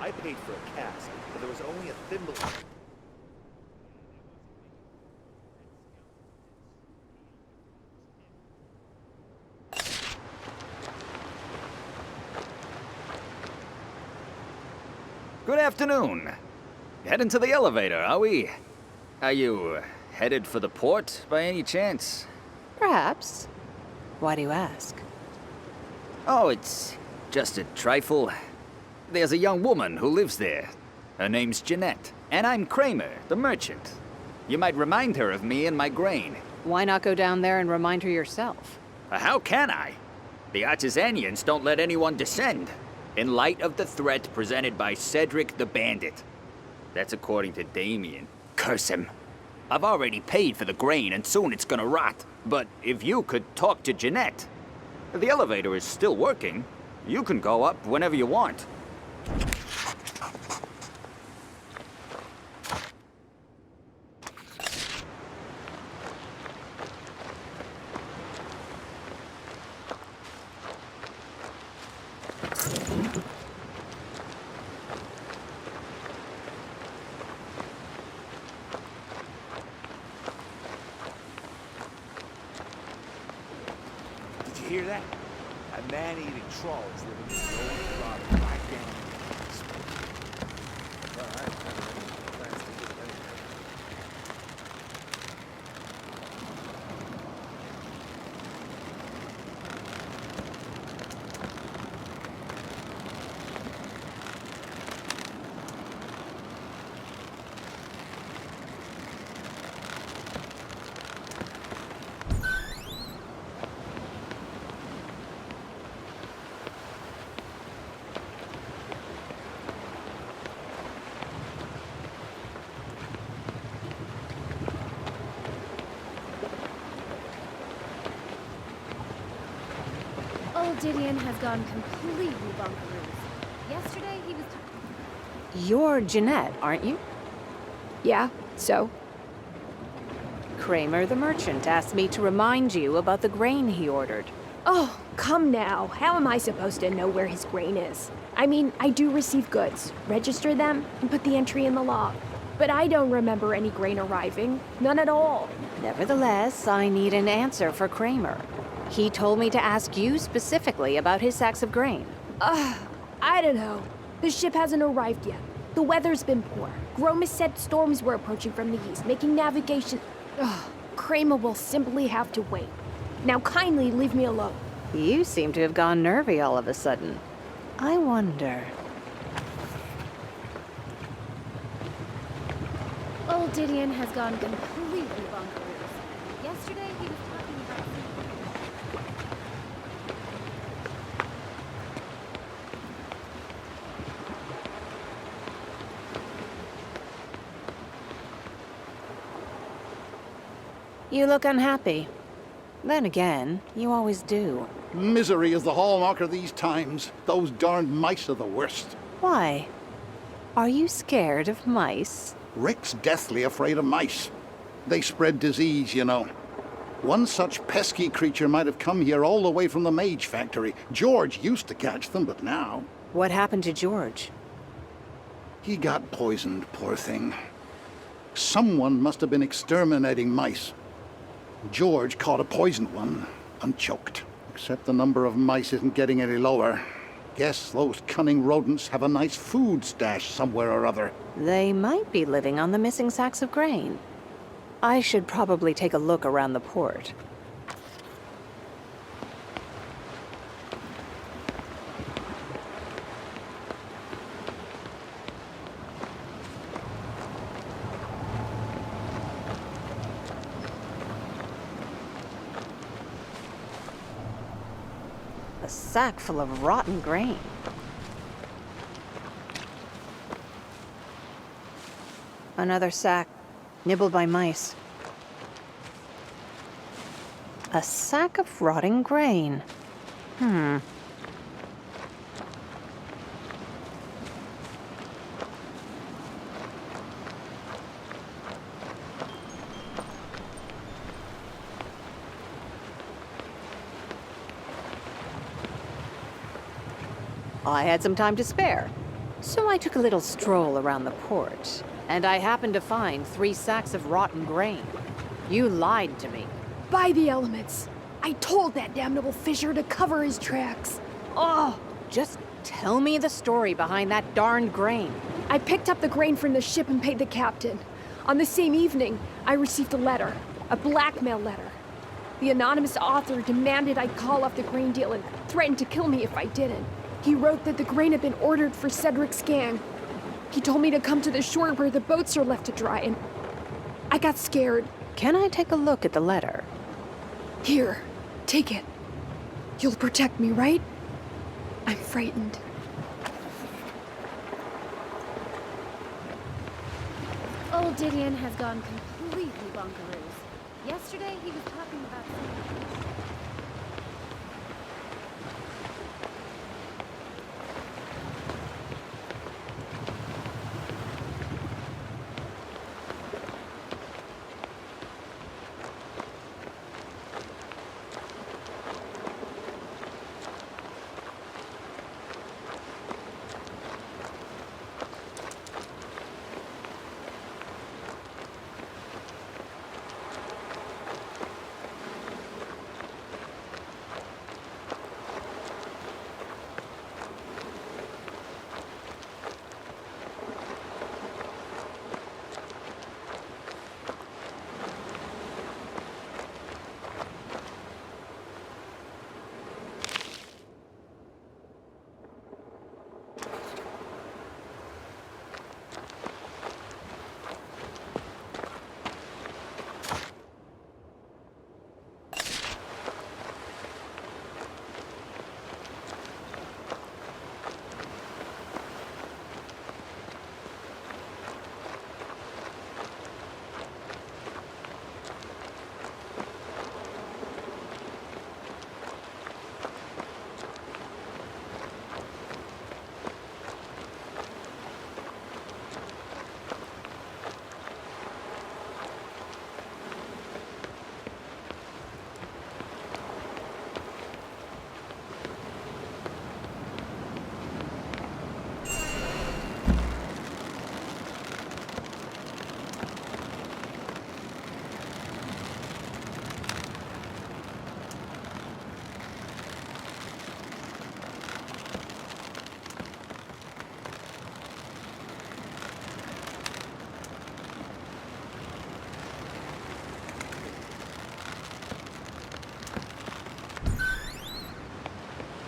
I paid for a cask, but there was only a thimble. Good afternoon. Heading to the elevator, are we? Are you headed for the port by any chance? Perhaps. Why do you ask? Oh, it's just a trifle. There's a young woman who lives there. Her name's Jeanette, and I'm Kramer, the merchant. You might remind her of me and my grain. Why not go down there and remind her yourself? How can I? The Artisanians don't let anyone descend, in light of the threat presented by Cedric the Bandit. That's according to Damien. Curse him. I've already paid for the grain, and soon it's gonna rot. But if you could talk to Jeanette, the elevator is still working. You can go up whenever you want. Did you hear that? A man-eating troll is living in the old rotted right down in the basement. Well, I have kind of any plans to get it anyway. Old Didion has gone completely bunkeroos. Yesterday he was You're Jeanette, aren't you? Yeah, so? Kramer the merchant asked me to remind you about the grain he ordered. Oh, come now. How am I supposed to know where his grain is? I mean, I do receive goods, register them, and put the entry in the log. But I don't remember any grain arriving. None at all. Nevertheless, I need an answer for Kramer. He told me to ask you specifically about his sacks of grain. I don't know. The ship hasn't arrived yet. The weather's been poor. Gromus said storms were approaching from the east, making navigation... Kramer will simply have to wait. Now kindly leave me alone. You seem to have gone nervy all of a sudden. I wonder... Old Didion has gone completely bunkeroos. Yesterday he was talking about You look unhappy. Then again, you always do. Misery is the hallmark of these times. Those darned mice are the worst. Why? Are you scared of mice? Rick's deathly afraid of mice. They spread disease, you know. One such pesky creature might have come here all the way from the Mage Factory. George used to catch them, but now... What happened to George? He got poisoned, poor thing. Someone must have been exterminating mice. George caught a poisoned one and choked. Except the number of mice isn't getting any lower. Guess those cunning rodents have a nice food stash somewhere or other. They might be living on the missing sacks of grain. I should probably take a look around the port. A sack full of rotten grain. Another sack, nibbled by mice. A sack of rotting grain. I had some time to spare. So I took a little stroll around the port, and I happened to find 3 sacks of rotten grain. You lied to me. By the elements. I told that damnable Fisher to cover his tracks. Oh, just tell me the story behind that darned grain. I picked up the grain from the ship and paid the captain. On the same evening, I received a letter. A blackmail letter. The anonymous author demanded I call off the grain deal and threatened to kill me if I didn't. He wrote that the grain had been ordered for Cedric's gang. He told me to come to the shore where the boats are left to dry, and I got scared. Can I take a look at the letter? Here, take it. You'll protect me, right? I'm frightened. Old Didion has gone completely bunkaroos. Yesterday he was talking about something.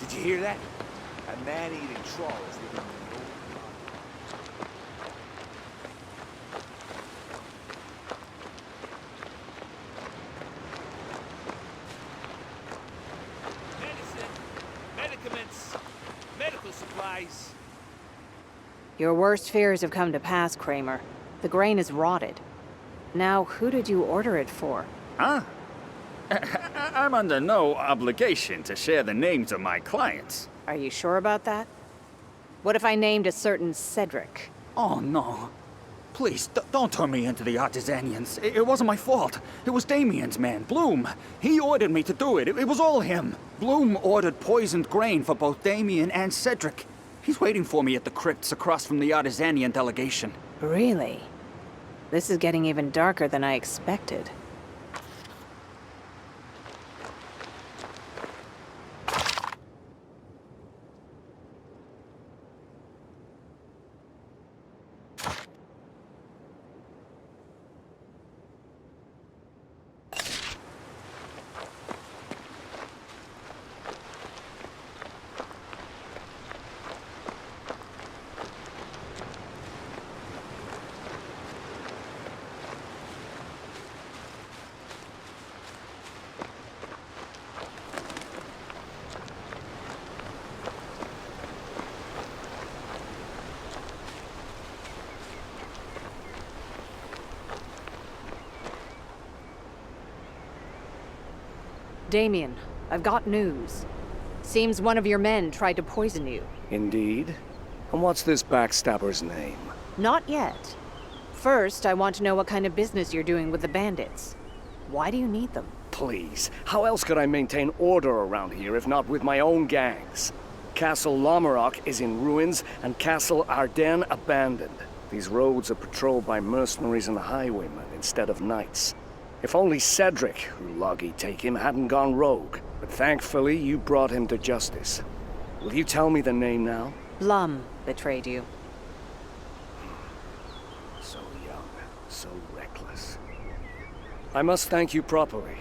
Did you hear that? A man-eating troll is living in the old medicine, medicaments, medical supplies. Your worst fears have come to pass, Kramer. The grain is rotted. Now, who did you order it for? Huh? I'm under no obligation to share the names of my clients. Are you sure about that? What if I named a certain Cedric? Oh, no. Please, don't turn me into the Artisanians. It wasn't my fault. It was Damien's man, Bloom. He ordered me to do it. It was all him. Bloom ordered poisoned grain for both Damien and Cedric. He's waiting for me at the crypts across from the Artisanian delegation. Really? This is getting even darker than I expected. Damien, I've got news. Seems one of your men tried to poison you. Indeed? And what's this backstabber's name? Not yet. First, I want to know what kind of business you're doing with the bandits. Why do you need them? Please, how else could I maintain order around here if not with my own gangs? Castle Lamarok is in ruins and Castle Ardennes abandoned. These roads are patrolled by mercenaries and highwaymen instead of knights. If only Cedric, who loggy take him, hadn't gone rogue. But thankfully, you brought him to justice. Will you tell me the name now? Blum betrayed you. So young, so reckless. I must thank you properly.